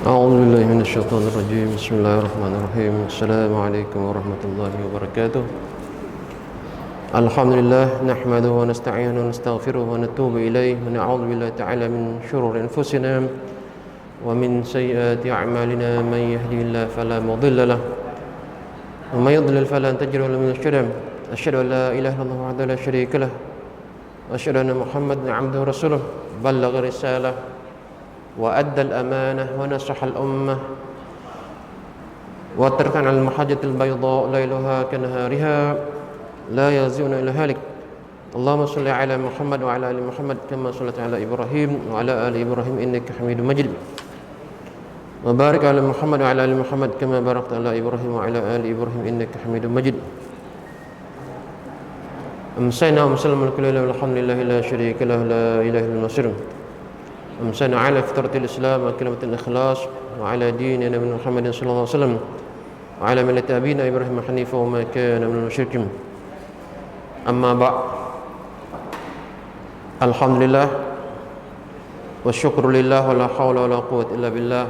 أعوذ بالله من الشيطان الرجيم. بسم الله الرحمن الرحيم. السلام عليكم ورحمة الله وبركاته. الحمد لله نحمده ونستعينه ونستغفره ونتوب إليه ونعوذ بالله تعالى من شرور أنفسنا ومن سيئات أعمالنا. من يهده الله فلا مضل له ومن يضلل فلا تجد له من الشرم. أشهد أن لا إله إلا الله وحده لا شريك له وأشهد أن محمدا عبده ورسوله بلغ الرسالة وأدى الأمانة ونصح الأمة وتركنا على المحجة البيضاء ليلها كنهارها لا يزيغ إلا هالك. اللهم صل على محمد وعلى آل محمد كما صليت على إبراهيم وعلى آل إبراهيم إنك حميد مجيد. وبارك على محمد وعلى آل محمد كما باركت على إبراهيم وعلى آل إبراهيم إنك حميد مجيد. أمسينا ومسلم الكل والحمد لله لا شريك له لا إله إلا المصير. أمسينا على فطرة الإسلام وكلمة الإخلاص وعلى دين نبي محمد صلى الله عليه وسلم وعلى ملة أبينا إبراهيم حنيفا وما كان من المشركين. أما بعد، الحمد لله والشكر لله ولا حول ولا قوة إلا بالله.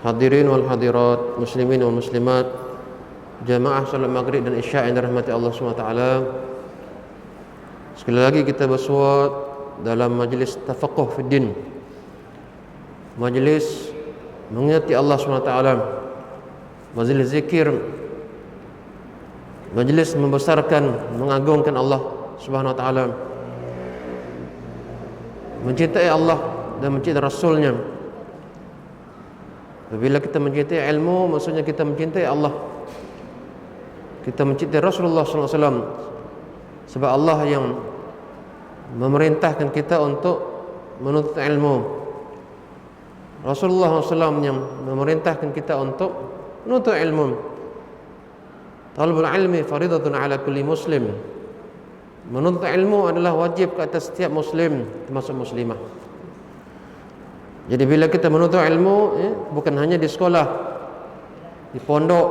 Hadirin wal hadirat, muslimin wal muslimat, jamaah salat maghrib dan isya yang dirahmati Allah SWT. Sekali lagi kita bersuat dalam majlis tafaqquh fi din, majlis mengingati Allah SWT, majlis zikir, majlis membesarkan, mengagungkan Allah Subhanahu wa taala, mencintai Allah dan mencintai Rasulnya. Bila kita mencintai ilmu, maksudnya kita mencintai Allah, kita mencintai Rasulullah SAW, sebab Allah yang memerintahkan kita untuk menuntut ilmu, Rasulullah SAW yang memerintahkan kita untuk menuntut ilmu. Talabul ilmi faridatun ala kulli muslim. Menuntut ilmu adalah wajib ke atas setiap muslim, termasuk muslimah. Jadi bila kita menuntut ilmu, bukan hanya di sekolah, di pondok,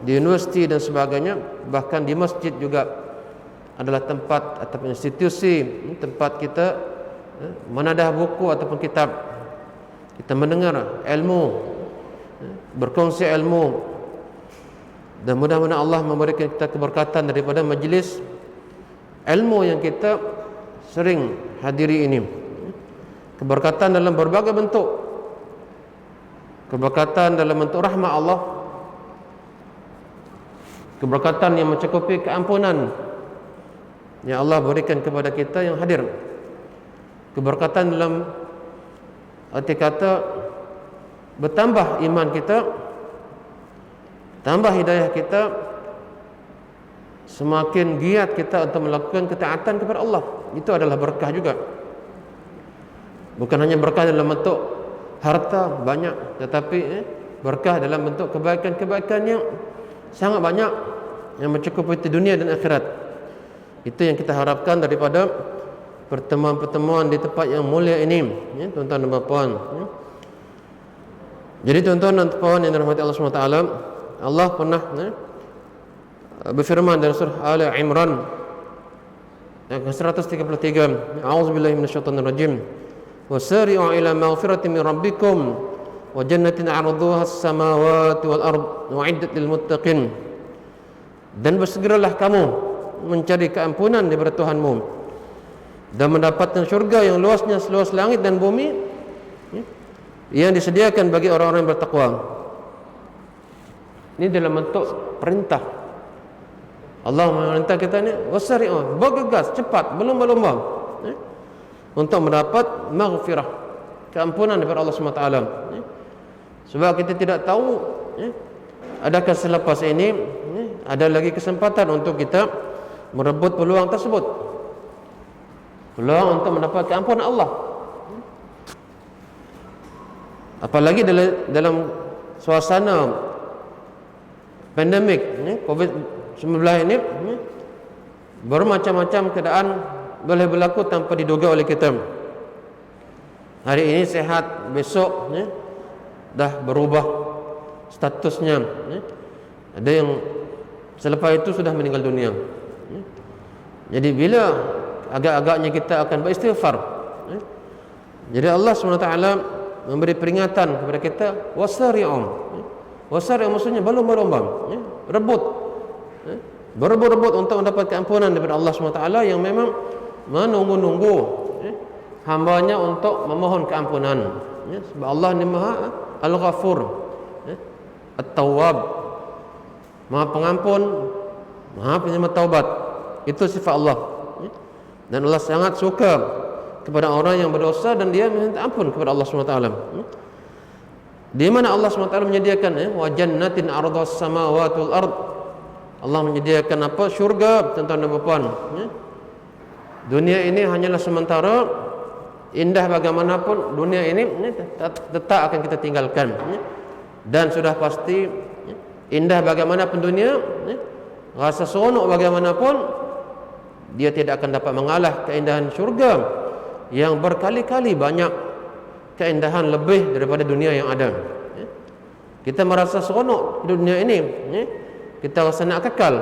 di universiti dan sebagainya, bahkan di masjid juga adalah tempat atau institusi tempat kita menadah buku ataupun kitab, kita mendengar ilmu, berkongsi ilmu, dan mudah-mudahan Allah memberikan kita keberkatan daripada majlis ilmu yang kita sering hadiri ini. Keberkatan dalam berbagai bentuk, keberkatan dalam bentuk rahmat Allah, keberkatan yang mencakupi keampunan yang Allah berikan kepada kita yang hadir, keberkatan dalam arti kata bertambah iman kita, tambah hidayah kita, semakin giat kita untuk melakukan ketaatan kepada Allah. Itu adalah berkah juga. Bukan hanya berkah dalam bentuk harta banyak, tetapi berkah dalam bentuk kebaikan-kebaikan yang sangat banyak, yang mencakupi dunia dan akhirat. Itu yang kita harapkan daripada pertemuan-pertemuan di tempat yang mulia ini, tuan-tuan dan puan. Jadi tuan-tuan dan puan yang dirahmati Allah SWT, Allah pernah berfirman dalam surah Al Imran yang ke-133, A'udzubillahi minasyaitonirrajim. Wasari'u ila maghfiratin min rabbikum wa jannatin 'arduha as-samawati wal ard u'iddat lil muttaqin. Dan bersegeralah kamu mencari keampunan daripada Tuhanmu dan mendapatkan syurga yang luasnya seluas langit dan bumi, yang disediakan bagi orang-orang yang bertakwa. Ini dalam bentuk perintah. Allah memerintah kita ni, wasari'u, bergegas, cepat, berlomba-lomba untuk mendapat maghfirah, keampunan daripada Allah SWT. Sebab kita tidak tahu adakah selepas ini ada lagi kesempatan untuk kita merebut peluang tersebut, peluang untuk mendapat keampunan Allah. Apalagi dalam suasana pandemik COVID-19 ini, bermacam-macam keadaan boleh berlaku tanpa diduga oleh kita. Hari ini sehat, besok dah berubah statusnya. Ada yang selepas itu sudah meninggal dunia. Jadi bila agak-agaknya kita akan beristighfar. Jadi Allah SWT memberi peringatan kepada kita, wasari'um. Wasari'um maksudnya berlomba-lomba, rebut, berebut-rebut untuk mendapat keampunan daripada Allah SWT yang memang menunggu-nunggu hambanya untuk memohon keampunan. Sebab Allah ni Maha Al-Ghafur, At-Tawwab, Maha Pengampun, Maha Penerima Taubat. Itu sifat Allah. Dan Allah sangat suka kepada orang yang berdosa dan dia minta ampun kepada Allah SWT. Di mana Allah SWT menyediakan wa jannatin ardhas samawati wal ard. Allah menyediakan apa? Syurga, tuan-tuan dan puan. Dunia ini hanyalah sementara. Indah bagaimanapun dunia ini tetap akan kita tinggalkan. Dan sudah pasti indah bagaimanapun dunia, rasa seronok bagaimanapun, dia tidak akan dapat mengalah keindahan syurga yang berkali-kali banyak keindahan lebih daripada dunia yang ada. Kita merasa seronok di dunia ini, kita rasa nak kekal,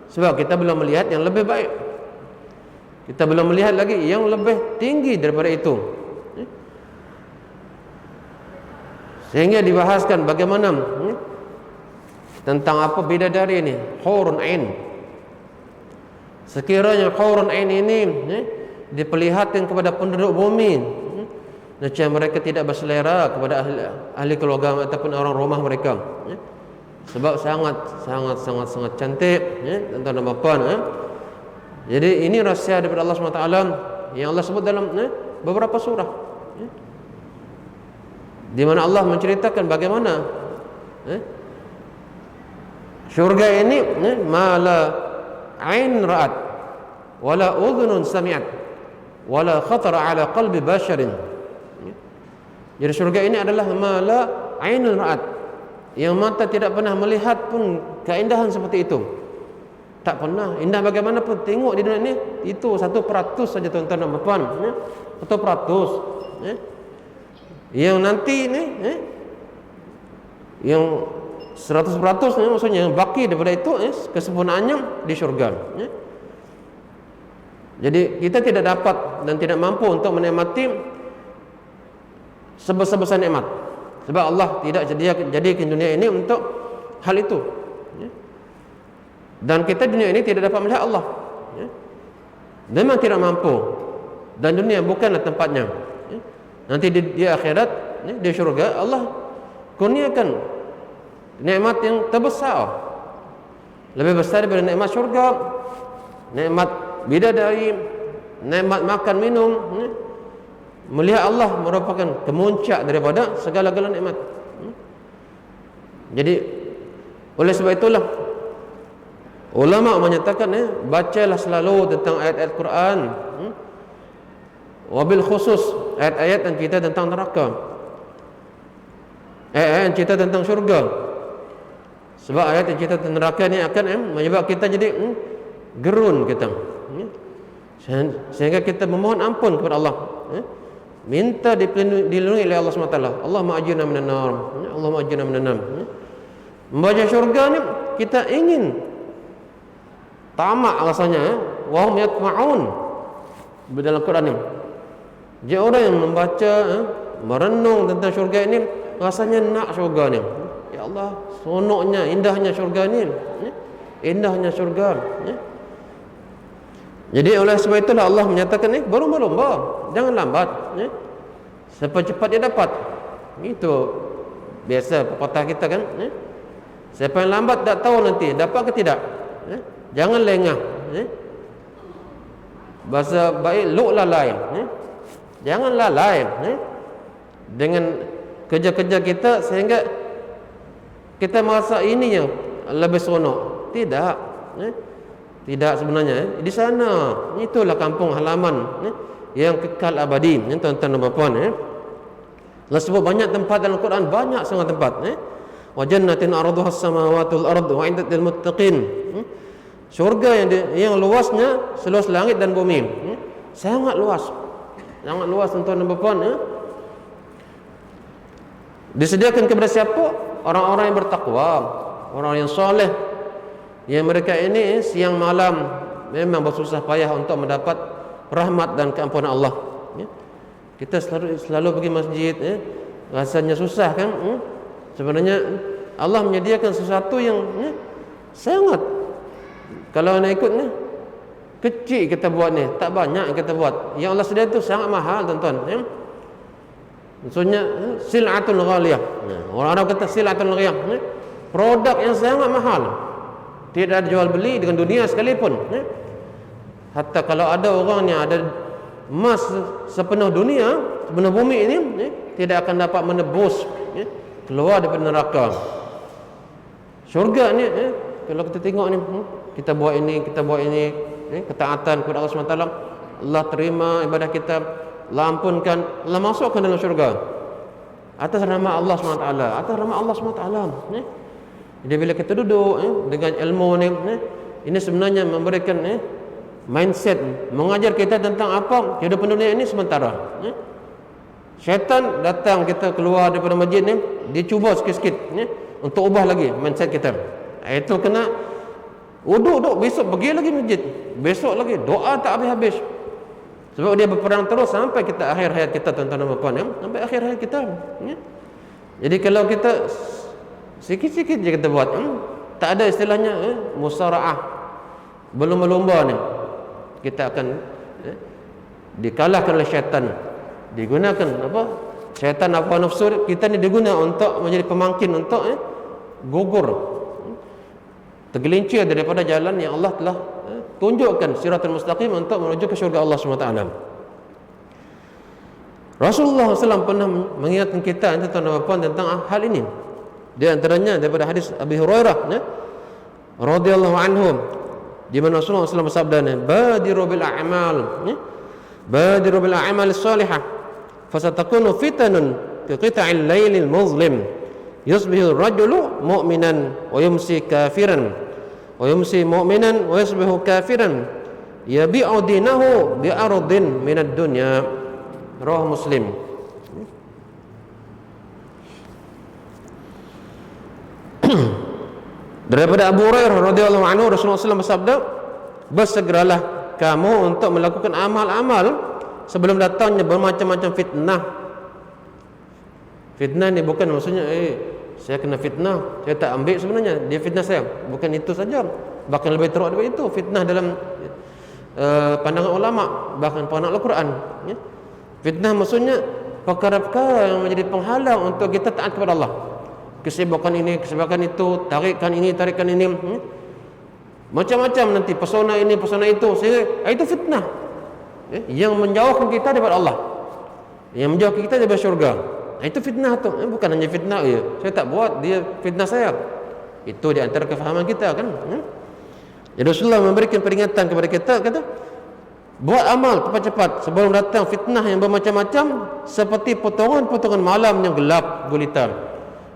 sebab kita belum melihat yang lebih baik. Kita belum melihat lagi yang lebih tinggi daripada itu. Sehingga dibahaskan bagaimana tentang apa bidadari ini, hurun ain. Sekiranya hurun ain ini diperlihatkan kepada penduduk bumi, nescaya mereka tidak berselera kepada ahli keluarga ataupun orang rumah mereka. Sebab sangat cantik, tuan-tuan dan puan. Jadi ini rahsia daripada Allah SWT yang Allah sebut dalam beberapa surah, di mana Allah menceritakan bagaimana syurga ini ma la ain ra'at wala udhunun sami'at wala khatara ala qalbi basharin. Jadi syurga ini adalah ma la ainun ra'at, yang mata tidak pernah melihat pun keindahan seperti itu. Tak pernah. Indah bagaimanapun tengok di dunia ini, itu 1% saja tuan-tuan dan puan. 1%. Yang nanti ni, yang 100% ni, maksudnya yang baki daripada itu, kesempurnaannya di syurga. Jadi kita tidak dapat dan tidak mampu untuk menikmati sebesar-besar nikmat, sebab Allah tidak jadikan dunia ini untuk hal itu. Dan kita dunia ini tidak dapat melihat Allah, memang tidak mampu. Dan dunia bukanlah tempatnya. Nanti di akhirat, di syurga, Allah kurniakan nikmat yang terbesar, lebih besar daripada nikmat syurga, nikmat bidadari, nikmat makan minum. Melihat Allah merupakan kemuncak daripada segala-galanya nikmat. Jadi oleh sebab itulah ulama menyatakan, bacalah selalu tentang ayat-ayat Quran, wabil khusus ayat-ayat yang cerita tentang neraka, ayat-ayat yang cerita tentang syurga. Sebab ayat yang cerita tentang neraka ni akan menyebab kita jadi gerun kita, sehingga kita memohon ampun kepada Allah, minta dilindungi oleh Allah SWT. Allahumma ajirna minan nar, Allahumma ajirna minan nar. Membaca syurga ni kita ingin tamak rasanya, wa hum yatma'un dalam Quran ni. Jadi orang yang membaca, merenung tentang syurga ini, rasanya nak syurga ni. Ya Allah, seronoknya, indahnya syurga ni, indahnya syurga. Jadi oleh sebab itulah Allah menyatakan, berlomba-lomba, jangan lambat, cepat-cepat dia dapat. Itu biasa pepatah kita kan. Siapa yang lambat tak tahu nanti dapat ke tidak. Jangan lengah. Bahasa baik, look lalai. Jangan lalai dengan kerja-kerja kita sehingga kita merasa ini yang lebih seronok. Tidak. Tidak sebenarnya. Di sana, itulah kampung halaman yang kekal abadi. Tuan-tuan dan puan. Allah sebut banyak tempat dalam Quran, banyak sangat tempat. Wa jannatin arduhas samawati wal ard wa 'iddat lil muttaqin. Syurga yang luasnya seluas langit dan bumi. Sangat luas. Sangat luas, tuan-tuan dan puan. Disediakan kepada siapa? Orang-orang yang bertakwa, orang yang soleh, yang mereka ini siang malam memang bersusah payah untuk mendapat rahmat dan keampunan Allah. Kita selalu pergi masjid, rasanya susah kan? Sebenarnya Allah menyediakan sesuatu yang sangat, kalau nak ikut ni kecil kita buat ni, tak banyak kita buat. Yang Allah sedia tu sangat mahal tuan-tuan. Maksudnya sil'atul ghaliyah. Orang Arab kata sil'atul ghaliyah, produk yang sangat mahal. Tidak ada jual beli dengan dunia sekalipun. Hatta kalau ada orang yang ada emas sepenuh dunia, sepenuh bumi ini, tidak akan dapat menebus keluar daripada neraka. Syurga ni, kalau kita tengok ni, kita buat ini, ketaatan kepada Allah SWT, Allah terima ibadah kita, Allah ampunkan, Allah masukkan dalam syurga atas nama Allah SWT, atas nama Allah SWT. Jadi bila kita duduk dengan ilmu ni, ini sebenarnya memberikan mindset, mengajar kita tentang apa kehidupan dunia ini sementara. Syaitan datang kita keluar daripada masjid ni, dia cuba sikit-sikit untuk ubah lagi mindset kita. Itu kena duduk, besok pergi lagi masjid, besok lagi doa tak habis-habis. Sebab dia berperang terus sampai kita akhir hayat kita, tuan-tuan dan puan, sampai akhir hayat kita. Jadi kalau kita sikit-sikit je kita buat, tak ada istilahnya musara'ah, belum berlumba ni, kita akan dikalahkan oleh syaitan. Digunakan apa? Syaitan hawa nafsu kita ni diguna untuk menjadi pemangkin untuk gugur, tergelincir daripada jalan yang Allah telah tunjukkan, siratul mustaqim, untuk menuju ke syurga Allah SWT. Rasulullah SAW pernah mengingatkan kita tentang hal ini. Di antaranya daripada hadis Abi Hurairah radhiyallahu anhu, di mana Rasulullah SAW bersabda, badiru bil a'mal salihah fasatakunu fitanun ka qita'il lailil muzlim yusbihu ar-rajulu mu'minan wa yumsi kafiran wa yumsi mu'minan wa yusbihu kafiran yabi'u dinahu bi ardin minad dunya. Rawahu Muslim. Daripada Abu Hurairah radhiyallahu anhu, Rasulullah SAW bersabda, bersegeralah kamu untuk melakukan amal-amal sebelum datangnya bermacam-macam fitnah. Fitnah ni bukan maksudnya saya kena fitnah, saya tak ambil, sebenarnya dia fitnah saya. Bukan itu saja, bahkan lebih teruk daripada itu. Fitnah dalam pandangan ulama, bahkan pandangan Al-Quran, fitnah maksudnya perkara-perkara yang menjadi penghalang untuk kita taat kepada Allah. Kesibukan ini, kesibukan itu, tarikan ini, macam-macam nanti, pesona ini, pesona itu, sehingga itu fitnah yang menjauhkan kita daripada Allah, yang menjauhkan kita daripada syurga. Itu fitnah tu. Bukan hanya fitnah saya tak buat, dia fitnah saya. Itu di antara kefahaman kita kan. Jadi Rasulullah memberikan peringatan kepada kita, kata buat amal cepat-cepat sebelum datang fitnah yang bermacam-macam, seperti potongan-potongan malam yang gelap gulita,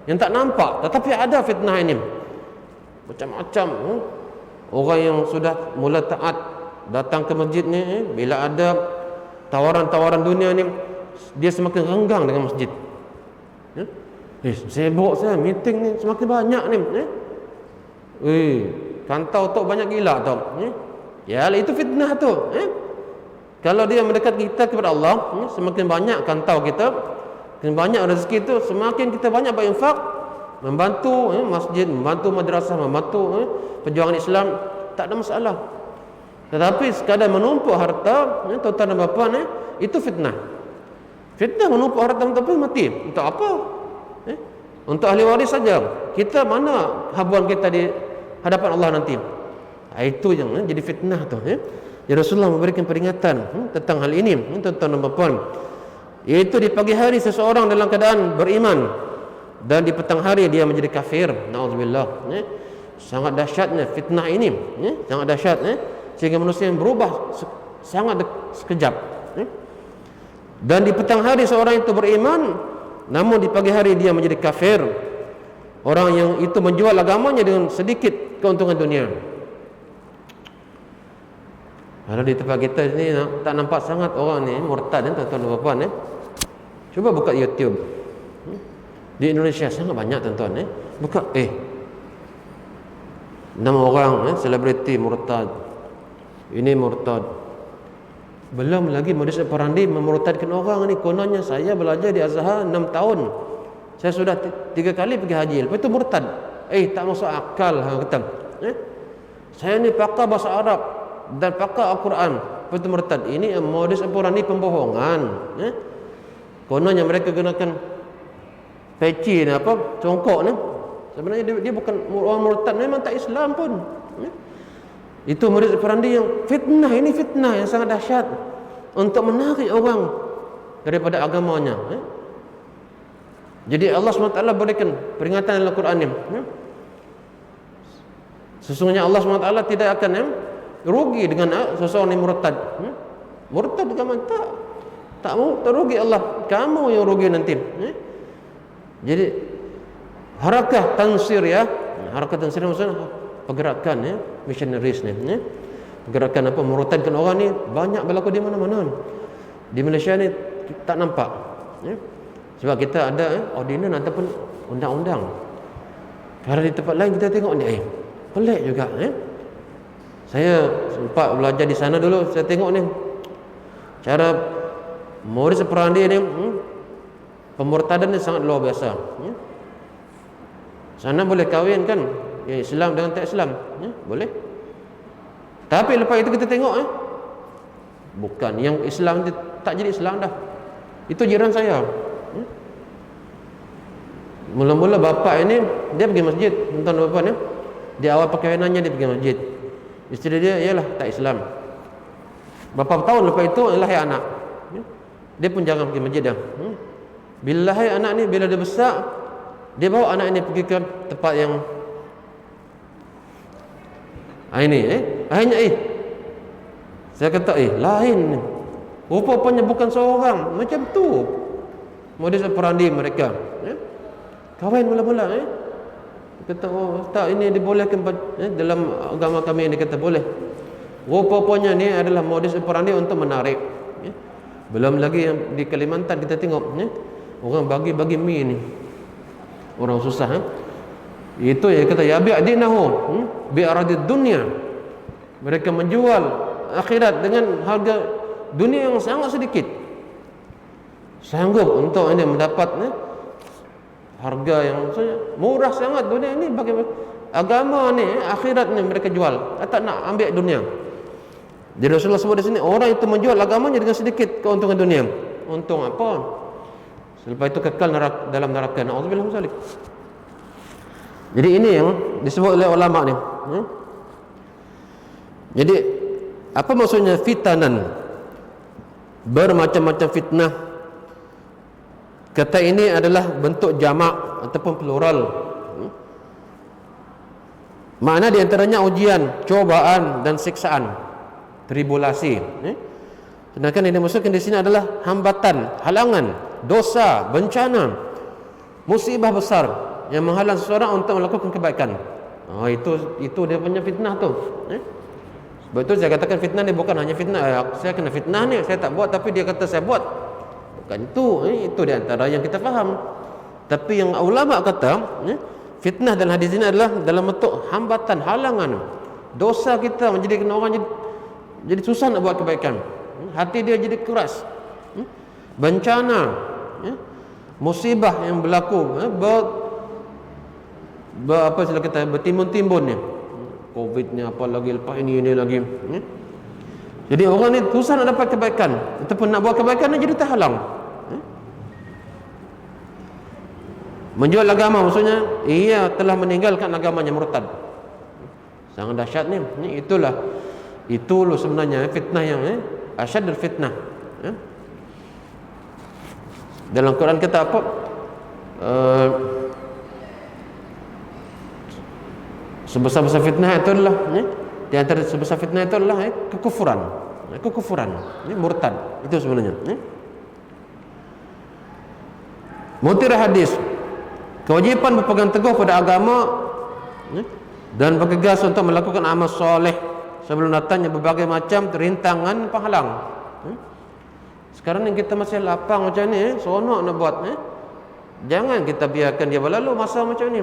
yang tak nampak, tetapi ada fitnah ini macam-macam. Orang yang sudah mula taat datang ke masjid ni, bila ada tawaran-tawaran dunia ni, dia semakin renggang dengan masjid. Sibuk saya, meeting ni semakin banyak ni. Kantau tu banyak gila tu. Ya, itu fitnah tu. Kalau dia mendekat kita kepada Allah, semakin banyak kantau kita, semakin banyak rezeki tu, semakin kita banyak berinfak, membantu masjid, membantu madrasah, membantu perjuangan Islam, tak ada masalah. Tetapi sekadar menumpuk harta, tuan-tuan dan puan, itu fitnah. Fitnah menumpuk harta tapi mati. Untuk apa? Untuk ahli waris saja. Kita mana habuan kita di hadapan Allah nanti? Itu yang jadi fitnah tu. Jadi Rasulullah memberikan peringatan tentang hal ini, tuan-tuan dan puan. Iaitu di pagi hari seseorang dalam keadaan beriman, dan di petang hari dia menjadi kafir. Nauzubillah. Sangat dahsyatnya fitnah ini, sangat dahsyat, sehingga manusia yang berubah sangat sekejap. Dan di petang hari seorang itu beriman, namun di pagi hari dia menjadi kafir. Orang yang itu menjual agamanya dengan sedikit keuntungan dunia. Kalau di tempat kita ni tak nampak sangat orang ni murtad, tuan-tuan dan puan. Cuba buka YouTube. Di Indonesia sangat banyak, tuan-tuan. Buka nama orang selebriti murtad, ini murtad, Belum lagi modus operandi memurtadkan orang ni. Kononnya saya belajar di Azhar 6 tahun. Saya sudah 3 kali pergi haji. Lepas itu murtad. Tak masuk akal kata. Saya ni pakar bahasa Arab dan pakar Al-Quran. Lepas itu murtad. Ini modus operandi pembohongan. Kononnya mereka gunakan peci ni apa? Congkok ni. Sebenarnya dia bukan orang murtad, memang tak Islam pun. Itu modus operandi yang fitnah. Ini fitnah yang sangat dahsyat untuk menarik orang daripada agamanya. Jadi Allah SWT berikan peringatan dalam Quran ni. Sesungguhnya Allah SWT tidak akan rugi dengan seseorang yang murtad. Murtad kamu tak mau terugi Allah, kamu yang rugi nanti. Jadi harakah tansir harakah tansir maksudnya pergerakan missionaries ni. Pergerakan apa murtadkan orang ni banyak berlaku di mana-mana. Di Malaysia ni tak nampak. Sebab kita ada ordinan ataupun undang-undang. Kalau di tempat lain kita tengok ni pelik juga. Saya sempat belajar di sana dulu, saya tengok ni cara modus operandi ni pemurtadan ni sangat luar biasa. Sana boleh kahwin kan yang Islam dengan tak Islam, boleh. Tapi lepas itu kita tengok bukan yang Islam tak jadi Islam dah. Itu jiran saya. Mula-mula bapa ini dia pergi masjid, tuan bapa ni. Di awal perkahwinannya dia pergi masjid. Isteri dia ialah tak Islam. Berapa tahun lepas itu lahir anak. Dia pun jangan pergi masjid dah. Bila lahir anak ni, bila dia besar, dia bawa anak ini pergi ke tempat yang ini akhirnya saya kata lain. Rupanya bukan seorang. Macam tu modus operandi mereka. Kahwin mula-mula kata tak, ini dibolehkan dalam agama kami, ini kata boleh. Rupanya ni adalah modus operandi untuk menarik. Belum lagi yang di Kalimantan kita tengok orang bagi-bagi mi ni, orang susah. Itu yang kata ya bi'dinahu bi aradid dunya. Mereka menjual akhirat dengan harga dunia yang sangat sedikit. Sanggup untuk ini mendapat harga yang murah sangat. Dunia ini bagi agama ni, akhirat ni mereka jual. Tak nak ambil dunia. Jadi Rasulullah sebut di sini, orang itu menjual agamanya dengan sedikit keuntungan dunia. Untung apa? Selepas itu kekal dalam neraka. Na'udzubillah min zalik. Jadi ini yang disebut oleh ulama ni. Jadi apa maksudnya fitanan? Bermacam-macam fitnah. Kata ini adalah bentuk jamak ataupun plural. Makna di antaranya ujian, cobaan dan siksaan, tribulasi. Sedangkan yang dimaksudkan di sini adalah hambatan, halangan, dosa, bencana, musibah besar yang menghalang seseorang untuk melakukan kebaikan. Itu dia punya fitnah tu. Sebab itu saya katakan fitnah ni bukan hanya fitnah saya kena fitnah ni, saya tak buat tapi dia kata saya buat. Bukan itu. Itu di antara yang kita faham. Tapi yang ulama kata fitnah dalam hadis ini adalah dalam bentuk hambatan, halangan, dosa kita menjadikan orang jadi susah nak buat kebaikan. Hati dia jadi keras. Bencana, musibah yang berlaku, apa sila kita bertimbun-timbun ni. Covid ni apa lagi, lepas ini lagi. Jadi orang ni susah nak dapat kebaikan ataupun nak buat kebaikan ni jadi terhalang. Menjual agama maksudnya ia telah meninggalkan agamanya, murtad. Sangat dahsyat ni. Itulah sebenarnya fitnah yang asyadul fitnah. Dalam Quran kata apa? Sebesar-besar fitnah itu adalah di antara sebesar fitnah itu adalah kekufuran. Kekufuran, murtad. Itu sebenarnya. Mutir hadis. Kewajipan berpegang teguh pada agama dan bergegas untuk melakukan amal soleh sebelum datangnya berbagai macam rintangan penghalang. Sekarang ni kita masih lapang macam ni, seronok nak buat. Jangan kita biarkan dia berlalu masa macam ni.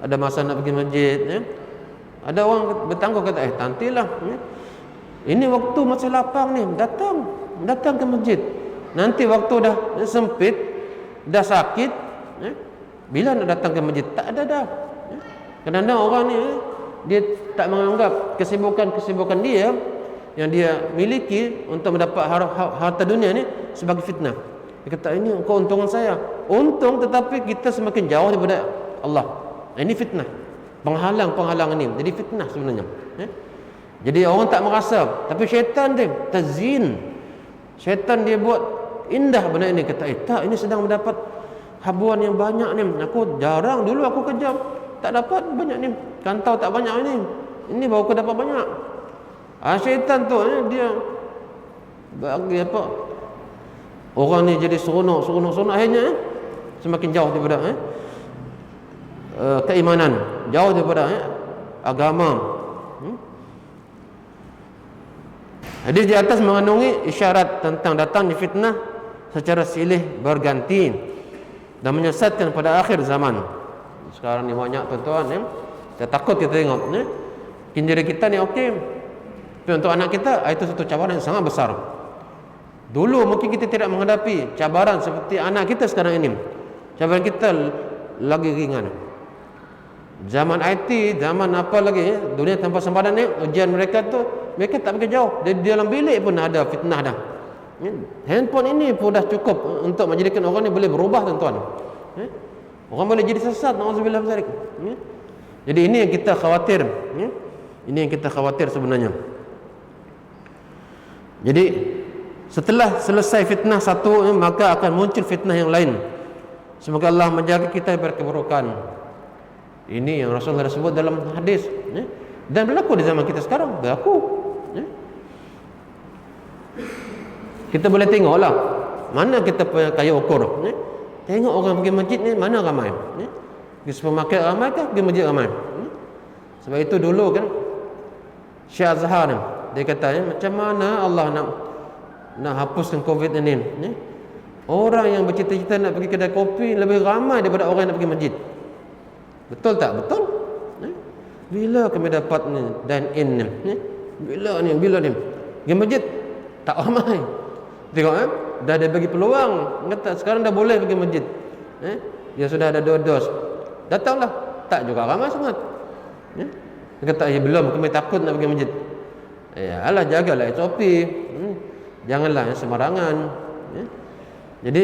Ada masa nak pergi masjid, ada orang bertangguh kata nantilah. Ini waktu masih lapang ni, datang ke masjid. Nanti waktu dah sempit, dah sakit, bila nak datang ke masjid? Tak ada dah. Kadang-kadang orang ni dia tak menganggap kesibukan dia yang dia miliki untuk mendapat harta dunia ni sebagai fitnah. Dia kata, ini keuntungan saya. Untung, tetapi kita semakin jauh daripada Allah. Ini fitnah. Penghalang ini. Jadi fitnah sebenarnya. Jadi orang tak merasa, tapi syaitan dia tazin. Syaitan dia buat indah benda ini. Kata, tak, ini sedang mendapat habuan yang banyak ni. Aku jarang, dulu aku kerja tak dapat banyak ni. Kantau tak banyak ini. Ini baru aku dapat banyak. Syaitan tu dia bagi apa? Orang ni jadi seronok. Akhirnya semakin jauh daripada keimanan, jauh daripada agama. Hadis di atas mengandungi isyarat tentang datangnya fitnah secara silih berganti dan menyesatkan pada akhir zaman. Sekarang ni banyak tuan-tuan kita takut kita tengok diri kita ni okey, tapi untuk anak kita itu satu cabaran yang sangat besar. Dulu mungkin kita tidak menghadapi cabaran seperti anak kita sekarang ini. Cabaran kita lagi ringan. Zaman IT, zaman apa lagi dunia tanpa sempadan ni, ujian mereka tu mereka tak pergi jauh. Di dalam bilik pun ada fitnah dah. Handphone ini pun dah cukup untuk menjadikan orang ni boleh berubah, tuan-tuan. Orang boleh jadi sesat, na'udzubillah min zalik. Jadi ini yang kita khawatir. Ini yang kita khawatir sebenarnya. Jadi setelah selesai fitnah satu, maka akan muncul fitnah yang lain. Semoga Allah menjaga kita daripada keburukan. Ini yang Rasulullah sebut dalam hadis, dan berlaku di zaman kita sekarang, berlaku. Kita boleh tengoklah mana kita punya kaya ukur. Tengok orang pergi masjid ni mana ramai. Pergi supermarket ramai ke pergi masjid ramai? Sebab itu dulu kan Syekh Azhar ni, dia kata macam mana Allah nak hapuskan COVID ini. Orang yang bercita-cita nak pergi kedai kopi lebih ramai daripada orang yang nak pergi masjid. Betul tak? Betul. Bila kami dapat ni dine in ni? Bila ni? Pergi masjid tak ramai. Tengok dah ada bagi peluang. Kata sekarang dah boleh pergi masjid. Dia sudah ada 2 dos. Datanglah. Tak juga ramai sangat. Dia kata belum, kami takut nak pergi masjid. Alah, jagalah SOP. Janganlah sembarangan. Jadi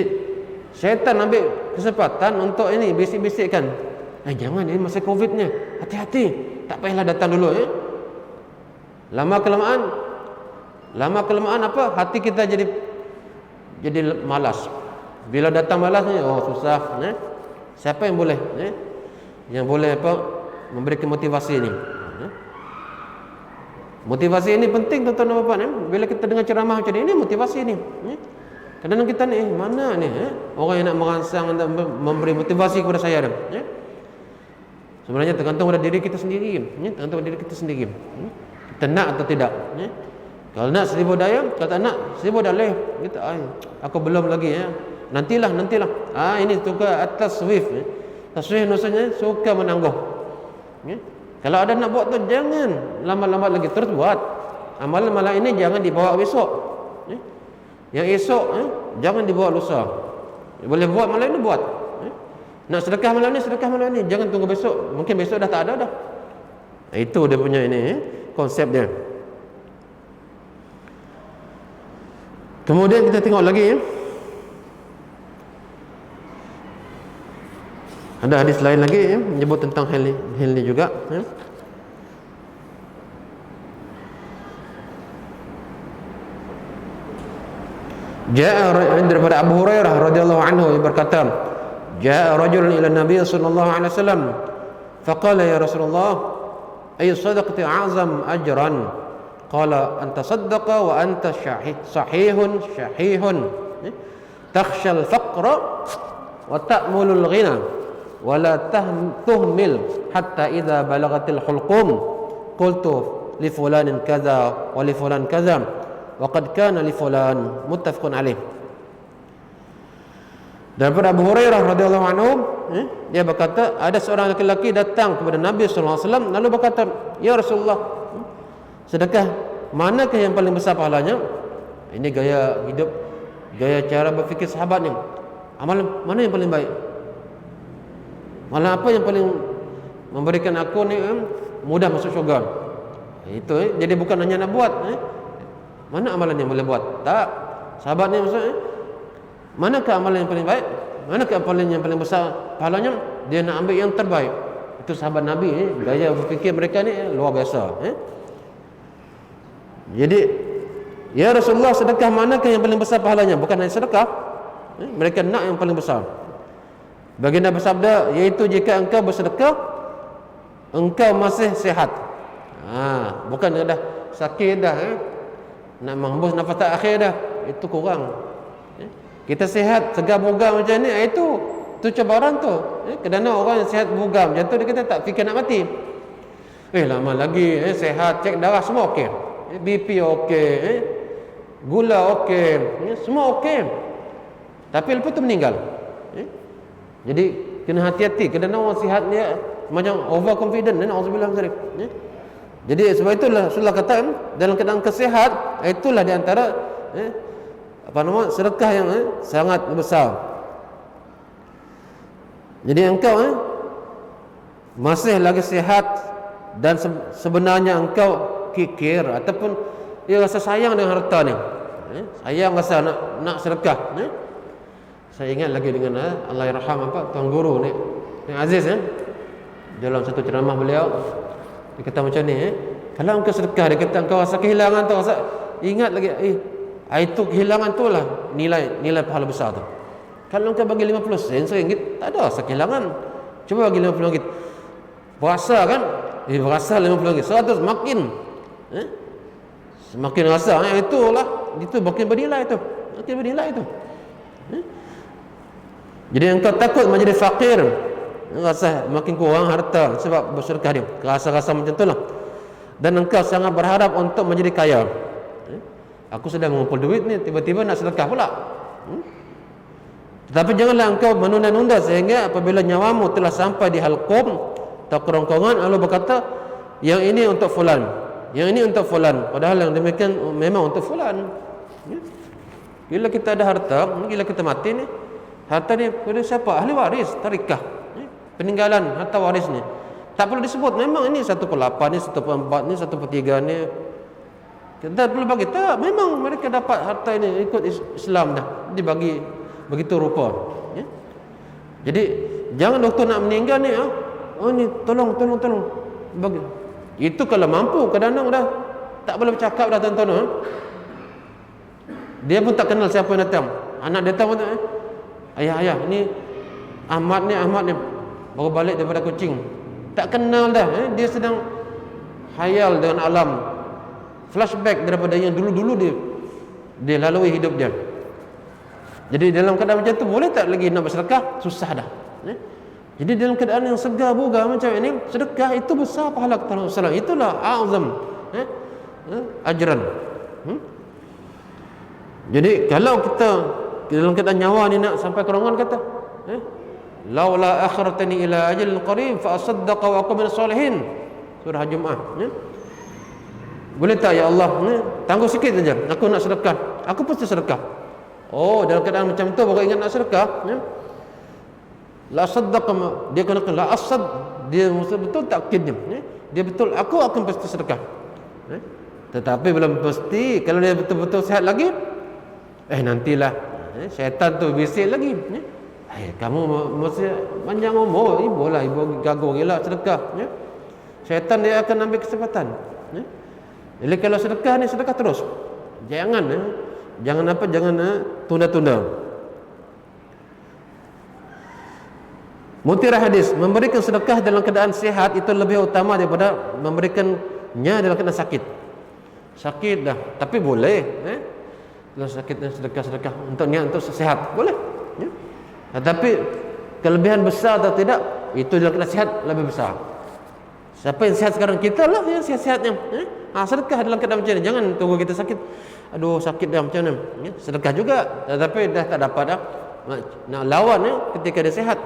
syaitan ambil kesempatan untuk ini bisik-bisikkan. Jangan, ini masa COVID ni, hati-hati, tak payahlah datang dulu. Lama kelamaan apa? Hati kita jadi malas. Bila datang malas ni, susah. Siapa yang boleh? Yang boleh apa? Memberikan motivasi ni. Motivasi ini penting, tuan-tuan dan puan-puan. Bila kita dengar ceramah macam ini motivasi ni. Kadang-kadang kita ni mana ni orang yang nak merangsang dan memberi motivasi kepada saya dah. Sebenarnya tergantung pada diri kita sendiri. Kita nak atau tidak. Kalau nak 1000 daya, kalau tak nak 1000 dalih. Kita aku belum lagi. Nantilah. Ini suka atas swift. Taswif maksudnya suka menangguh. Kalau ada nak buat tu jangan lama-lama lagi, terus buat. Amalan-amalan ini jangan dibawa besok. Yang esok jangan dibawa lusa. Boleh buat malam ni buat. Nak sedekah malam ni, jangan tunggu besok. Mungkin besok dah tak ada dah. Itu dia punya ini konsep dia. Kemudian kita tengok lagi ada hadis lain lagi menyebut tentang hal ini juga. Ja'a daripada Abu Hurairah radhiyallahu anhu berkata, ja'a rajulun ila Nabi sallallahu alaihi wasallam faqala ya Rasulullah ay sadaqati a'zam ajran qala anta saddaqa wa anta sahihun takhsha al-faqra wa ta'mulu al-ghina wa la tuhmil hatta idza balagatil hulqum qultu li fulanin kadza wa li fulan kadza wa qad kana li fulan muttafaqun alaih. Daripada Abu Hurairah radhiyallahu anhu, dia berkata ada seorang lelaki datang kepada Nabi sallallahu alaihi wasallam lalu berkata, "Ya Rasulullah, sedekah manakah yang paling besar pahalanya? Ini gaya hidup, gaya cara berfikir sahabat ni. Amalan mana yang paling baik? Amalan apa yang paling memberikan aku ni mudah masuk syurga? Itu jadi bukan hanya nak buat mana amalan yang boleh buat? Tak. Sahabat ni maksud manakah amalan yang paling baik? Manakah amalan yang paling besar pahalanya? Dia nak ambil yang terbaik. Itu sahabat Nabi gaya berfikir mereka ni luar biasa. Jadi, ya Rasulullah, sedekah manakah yang paling besar pahalanya? Bukan hanya sedekah. Mereka nak yang paling besar. Baginda bersabda, iaitu jika engkau bersedekah, engkau masih sihat. Bukan dah sakit dah, nak menghembus nafas akhir dah. Itu kurang. Kita sihat, segar bugar macam ni, itu cabaran tu. Kerana orang yang sihat bugar macam tu, dia kata tak fikir nak mati. Lama lagi, sihat, cek darah semua okey. BP okey, gula okey, semua okey. Tapi lepas tu meninggal. Jadi kena hati-hati, kerana orang sihat dia macam overconfident, auzubillah min zalik. Jadi sebab itulah Rasulullah kata dalam keadaan kesihat, itulah di antara sedekah yang sangat besar. Jadi engkau masih lagi sihat dan sebenarnya engkau kikir ataupun dia rasa sayang dengan harta ni, sayang rasa nak sedekah. Saya ingat lagi dengan Allahyarham tuan guru ni Aziz dalam satu ceramah beliau, dia kata macam ni, kalau engkau sedekah, dia kata engkau rasa kehilangan tu, rasa ingat lagi itu kehilangan tu lah nilai pahala besar tu. Kalau engkau bagi 50 sen, RM1, tak ada rasa kehilangan. Cuba bagi RM50, berasa kan? Berasa RM50, 100 makin semakin rasa itulah, itu makin bernilai tu, Jadi engkau takut menjadi fakir, rasa makin kurang harta sebab bersedekah dia, rasa-rasa macam itulah. Dan engkau sangat berharap untuk menjadi kaya. Aku sedang mengumpul duit ni, tiba-tiba nak sedekah pula. Tetapi janganlah engkau menunda-nunda sehingga apabila nyawamu telah sampai di halqum atau kerongkongan, lalu berkata, yang ini untuk fulan, yang ini untuk fulan, padahal yang demikian memang untuk fulan. Bila kita ada harta, bila kita mati ni, harta ni pada siapa? Ahli waris, tarikah, peninggalan harta waris ni. Tak perlu disebut memang ini 1/8 ni, 1/4 ni, 1/3 ni. Kita perlu bagi tak, memang mereka dapat harta ini ikut Islam dah, dibagi begitu rupa. Jadi jangan doktor nak meninggal ni, ni tolong bagi. Itu kalau mampu, kadang-kadang dah tak boleh bercakap dah tuan-tuan. Dia pun tak kenal siapa yang datang. Anak datang pun ayah ni Ahmad ni baru balik daripada Kuching. Tak kenal dah. Dia sedang hayal dengan alam, flashback daripada yang dulu-dulu dia lalui hidup dia. Jadi dalam keadaan macam tu, boleh tak lagi nak bersedekah? Susah dah. Jadi dalam keadaan yang segar bugar macam ini, sedekah itu besar pahala kata Rasulullah. Itulah a'zam ajran. Jadi kalau kita dalam keadaan nyawa ni nak sampai kerongkongan, kata laula akhartani ila ajalin qarib fa asaddaqa wa aqum minas solihin, surah Jumaah. Boleh tak ya Allah, tangguh sikit saja, aku nak sedekah, aku pasti sedekah. Dalam keadaan macam tu baru ingat nak sedekah, la saddaqa, dia kena la asad, dia betul takkid dia betul, aku akan pasti sedekah. Tetapi belum pasti, kalau dia betul-betul sihat lagi, nantilah syaitan tu bisik lagi, kamu masih panjang umur, ibu gagal gila sedekah. Syaitan dia akan ambil kesempatan. Jadi kalau sedekah ni, sedekah terus, jangan tunda-tunda. Mutiara hadis, memberikan sedekah dalam keadaan sihat itu lebih utama daripada memberikannya dalam keadaan sakit. Sakit dah, tapi boleh. Kalau sakit dan sedekah untuk niat untuk sehat, boleh. Tetapi kelebihan besar atau tidak, itu dalam keadaan sihat lebih besar. Siapa yang sihat sekarang? Kita lah yang sihat-sihatnya. Sedekah dalam keadaan macam ni. Jangan tunggu kita sakit. Aduh, sakit dah macam mana. Sedekah juga, tetapi dah tak dapat dah nak lawan ketika dia sihat.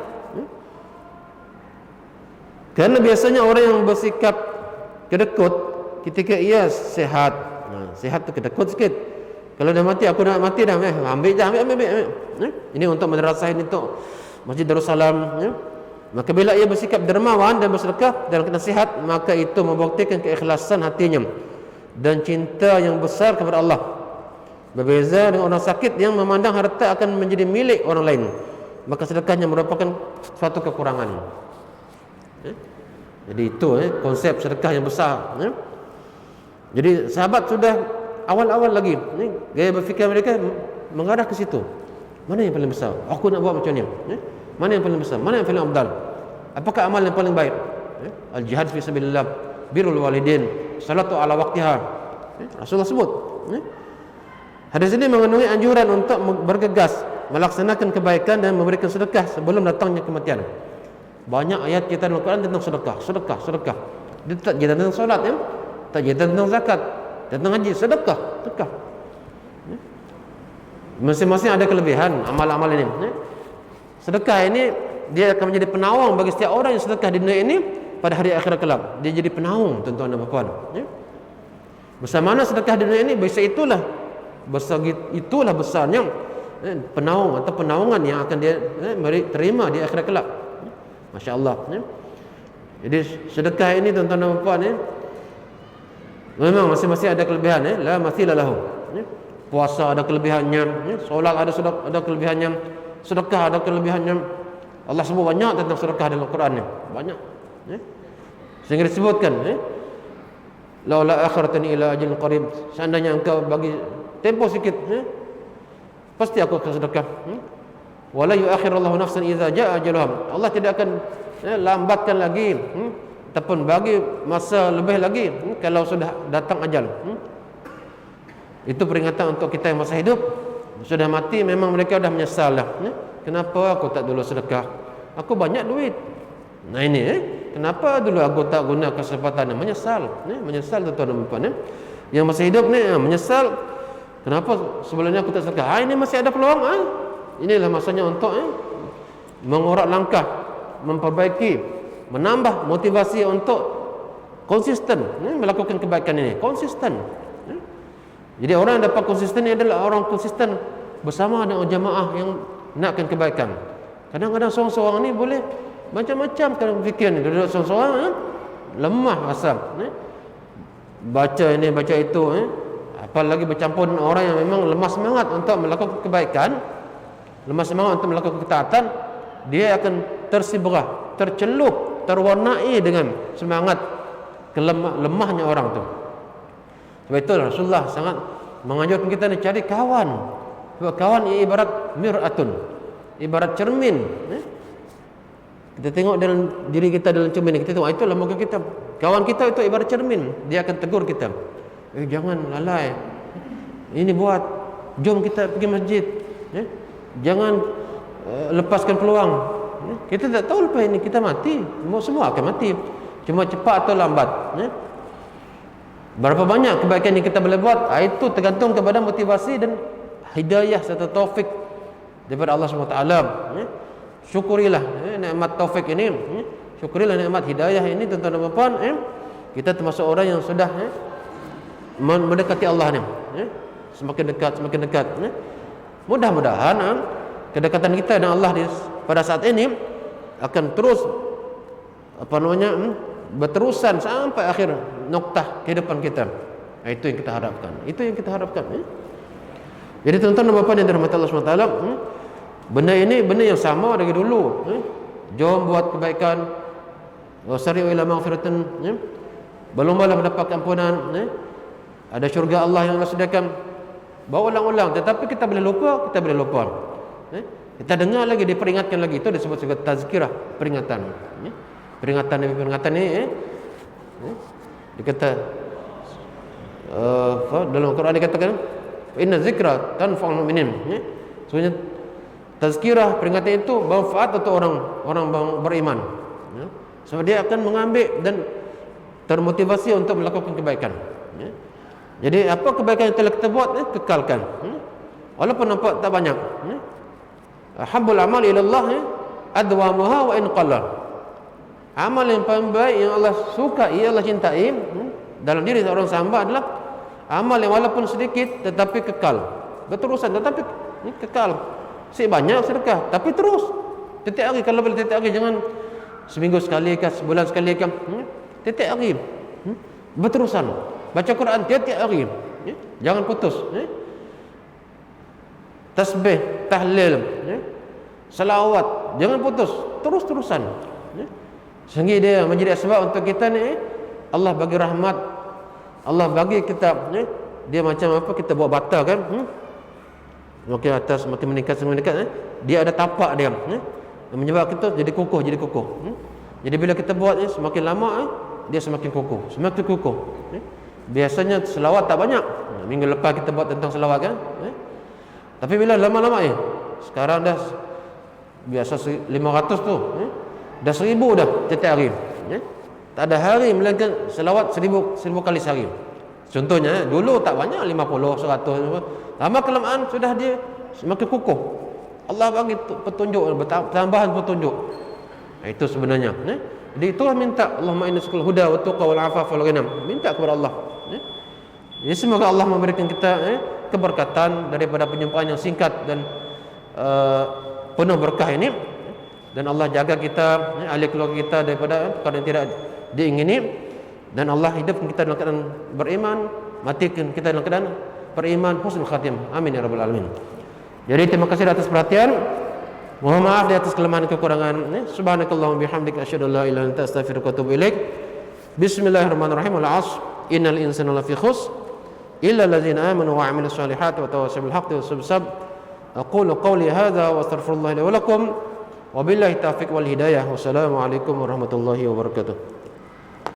Kerana biasanya orang yang bersikap kedekut ketika ia sihat, sihat tu takut sikit. Kalau dah mati, aku nak mati dah, ambil. Ini untuk madrasah ini, untuk Masjid Darussalam, Maka bila ia bersikap dermawan dan bersedekah dan nasihat, maka itu membuktikan keikhlasan hatinya dan cinta yang besar kepada Allah. Berbeza dengan orang sakit yang memandang harta akan menjadi milik orang lain, maka sedekahnya merupakan suatu kekurangan. Jadi itu konsep sedekah yang besar. Jadi sahabat sudah awal-awal lagi, gaya berfikir mereka mengarah ke situ. Mana yang paling besar? Aku nak buat macam ni. Mana yang paling besar? Mana yang paling afdal? Apakah amal yang paling baik? Al-jihad fi sabilillah, birrul walidain, salatu ala waqtiha. Rasulullah sebut. Hadis ini mengandungi anjuran untuk bergegas melaksanakan kebaikan dan memberikan sedekah sebelum datangnya kematian. Banyak ayat kita dalam Al-Quran tentang sedekah. Dia tak cerita tentang solat, tak cerita tentang zakat, tentang haji, sedekah. Masing-masing ada kelebihan amal-amal ini. Sedekah ini dia akan menjadi penawang bagi setiap orang yang sedekah di dunia ini pada hari akhirat kelak. Dia jadi penawang, tuan-tuan dan puan. Bersama mana sedekah di dunia ini, besar itulah besarnya penawang atau penawangan yang akan dia terima di akhirat kelak. Masya-Allah. Jadi sedekah ini, tuan-tuan dan puan, memang masing-masing ada kelebihan. La mathila lahu. Puasa ada kelebihannya, solat ada kelebihannya, sedekah ada kelebihannya. Allah sebut banyak tentang sedekah dalam Al-Quran ni, banyak. Sehingga disebutkan, laula akhartani ila ajalin qarib, seandainya engkau bagi tempoh sikit, pasti aku akan sedekah. Wala yuakhirullahu nafsan idza jaa ajaluha. Allah tidak akan lambatkan lagi ataupun bagi masa lebih lagi kalau sudah datang ajal. Itu peringatan untuk kita yang masih hidup. Sudah mati memang mereka dah menyesal dah. Kenapa aku tak dulu sedekah? Aku banyak duit. Nah ini kenapa dulu aku tak guna kesempatan? Menyesal. Menyesal tuan-tuan dan puan. Yang masih hidup ni menyesal. Kenapa sebelumnya aku tak sedekah? Ini masih ada peluang. Inilah masanya untuk mengorak langkah, memperbaiki, menambah motivasi untuk konsisten melakukan kebaikan ini. Konsisten. Jadi orang yang dapat konsisten ini adalah orang konsisten bersama dengan jamaah yang nakkan kebaikan. Kadang-kadang seorang-seorang ni boleh macam-macam kalau fikir ni, duduk seorang-seorang lemah rasa, baca ini baca itu, apalagi bercampur dengan orang yang memang lemah semangat untuk melakukan kebaikan, lemah semangat untuk melakukan ketaatan, dia akan tersibrah, tercelup, terwarnai dengan semangat lemahnya orang tu. Sebab itu Rasulullah sangat menganjurkan kita ni cari kawan. Sebab kawan ibarat mir'atun, ibarat cermin. Kita tengok dalam diri kita dalam cermin, kita tengok itulah muka kita. Kawan kita itu ibarat cermin, dia akan tegur kita. Jangan lalai. Ini buat, jom kita pergi masjid. Jangan lepaskan peluang. Kita tak tahu lepas ini kita mati. Semua akan mati. Cuma cepat atau lambat. Berapa banyak kebaikan yang kita boleh buat, itu tergantung kepada motivasi dan hidayah serta taufik daripada Allah SWT. Syukurilah nikmat taufik ini, syukurilah nikmat hidayah ini, tuan-tuan dan puan. Kita termasuk orang yang sudah mendekati Allah ni, semakin dekat. Mudah-mudahan kedekatan kita dengan Allah pada saat ini akan terus berterusan sampai akhir noktah kehidupan kita. Itu yang kita harapkan. Jadi tuan-tuan dan puan yang dirahmati Allah SWT, benda ini benda yang sama dari dulu. Jom buat kebaikan, wasari'u ila maghfiratin, berlomba-lomba mendapat ampunan, ada syurga Allah yang Allah sediakan. Bawa ulang-ulang, tetapi kita boleh lupa. Kita dengar lagi, diperingatkan lagi. Itu disebut sebagai tazkirah, peringatan. Peringatan ni dikata dalam Al-Quran dikatakan inna zikra tanfa'ul mu'minin. Sebenarnya tazkirah, peringatan itu bermanfaat untuk orang beriman. Sebab dia akan mengambil dan termotivasi untuk melakukan kebaikan. Jadi apa kebaikan yang telah kita buat, kekalkan. Walaupun nampak tak banyak. Habbul amal ila Allah adwamuha wa in qalla. Amal yang paling baik yang Allah sukai, Allah cintai dalam diri seorang hamba adalah Amal yang walaupun sedikit tetapi kekal, berterusan tetapi kekal. Si banyak sedekah tapi terus setiap hari, kalau boleh setiap hari, jangan seminggu sekali ke, sebulan sekali ke, setiap hari, berterusan. Baca Quran tiap-tiap hari, jangan putus. Tasbih, tahlil, salawat, jangan putus, terus-terusan. Sehingga dia menjadi sebab untuk kita ni, Allah bagi rahmat, Allah bagi kita, dia macam apa, kita buat bata kan, makin atas, makin meningkat, dia ada tapak dia, menyebab kita jadi kukuh. Jadi bila kita buat ni, semakin lama dia semakin kukuh. Biasanya selawat tak banyak. Minggu lepas kita buat tentang selawat kan, tapi bila lama-lama sekarang dah biasa 500 tu, dah 1000 dah setiap hari. Tak ada hari melainkan selawat 1000 kali sehari. Contohnya dulu tak banyak, 50, 100. Lama kelamaan sudah dia semakin kukuh. Allah bagi petunjuk, tambahan petunjuk. Itu sebenarnya. Jadi itulah minta, Allahumma innaskal huda wa tuqa wal afafa wal ghinam. Minta kepada Allah. Jadi semoga Allah memberikan kita keberkatan daripada penjumpaan yang singkat dan penuh berkah ini, dan Allah jaga kita, ahli keluarga kita daripada perkara yang tidak diingini, dan Allah hidupkan kita dalam keadaan beriman, matikan kita dalam keadaan beriman, husnul khatim. Amin ya rabbal alamin. Jadi terima kasih atas perhatian. Mohon maaf di atas kelemahan kekurangan. Subhanakallahumma bihamdika asyhadu an la ilaha illa anta astaghfiruka wa atubu ilaik. Bismillahirrahmanirrahim. Wal 'ashr innal insana lafi khusr illa allazina amanu wa 'amilus solihati wa tawassaw bil haqqi wa sabab. Aqulu qawli hadza wa astaghfirullah li wa lakum wa billahi taufiq wal hidayah. Wassalamu alaikum warahmatullahi wabarakatuh.